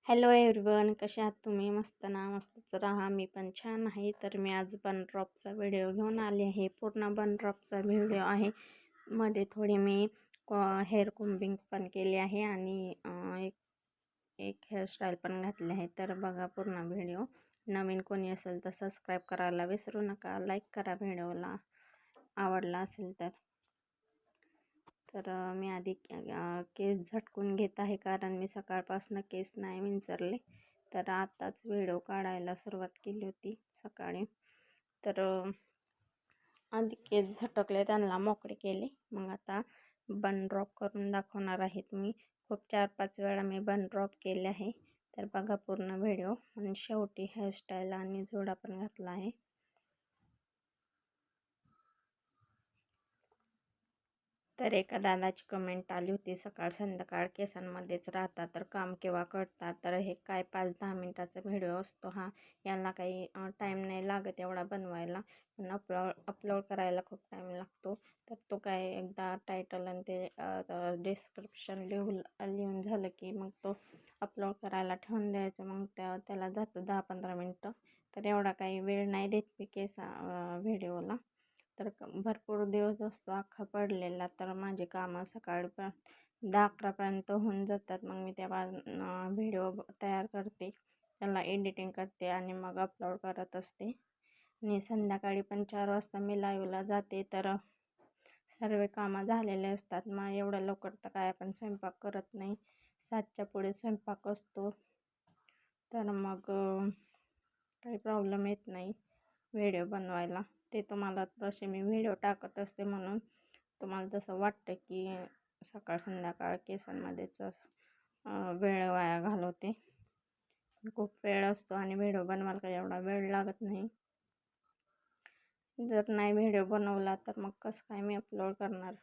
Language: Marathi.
हॅलो एव्हरीवन, कसे आहात तुम्ही? मस्त ना? मस्तच राहा. मी पण छान आहे. तर मी आज बन ड्रॉपचा व्हिडिओ घेऊन आले आहे. पूर्ण बन ड्रॉपचा व्हिडिओ आहे. मध्ये थोडी मी हेअर कोम्बिंग पण केली आहे आणि एक एक हेअरस्टाईल पण घातली आहे. तर बघा पूर्ण व्हिडिओ. नवीन कोणी असेल तर सबस्क्राईब करायला विसरू नका. लाईक करा व्हिडिओला आवडला असेल तर. मी आधी केस झटकून घेत आहे, कारण मी सकाळपासून केस नाही विंचरले. तर आताच व्हिडिओ काढायला सुरुवात केली होती सकाळी. तर आधी केस झटकले, त्यांना मोकळे केले. मग आता बन ड्रॉप करून दाखवणार आहेत मी. खूप 4-5 वेळा मी बन ड्रॉप केले आहे. तर बघा पूर्ण व्हिडिओ. आणि शेवटी हेअरस्टाईल आणि जोडा पण घातला आहे. तर एका दादाची कमेंट आली होती, सकाळ संध्याकाळ केसांमध्येच राहतात तर काम केव्हा करतात. तर हे काय 5-10 मिनटाचा व्हिडिओ असतो हा. याला काही टाईम नाही लागत एवढा बनवायला, पण अपलोड करायला खूप टाईम लागतो. तर तो काय एकदा टायटल आणि ते डिस्क्रिप्शन लिहून झालं की मग तो अपलोड करायला ठेवून द्यायचं. मग त्याला जातं 10-15 मिनटं. तर एवढा काही वेळ नाही देत मी व्हिडिओला. तर भरपूर दिवस असतो अख्खा पडलेला. तर माझे कामं सकाळी 10-11पर्यंत होऊन जातात. मग मी तेव्हा व्हिडिओ तयार करते, त्याला एडिटिंग करते आणि मग अपलोड करत असते. आणि संध्याकाळी पण 4 वाजता मी लाईव्हला जाते. तर सर्व कामं झालेले असतात. मग एवढ्या लवकर तर काय आपण स्वयंपाक करत नाही. 7च्या पुढे स्वयंपाक असतो. तर मग काही प्रॉब्लेम येत नाही व्हिडिओ बनवायला. ते तुम्हाला तसे मी व्हिडिओ टाकत असते, म्हणून तुम्हाला तसं वाटतं की सकाळ संध्याकाळ केसांमध्येच वेळ वाया घालवते. खूप वेळ असतो आणि व्हिडिओ बनवायला काही एवढा वेळ लागत नाही. जर नाही व्हिडिओ बनवला तर मग कसं काय मी अपलोड करणार.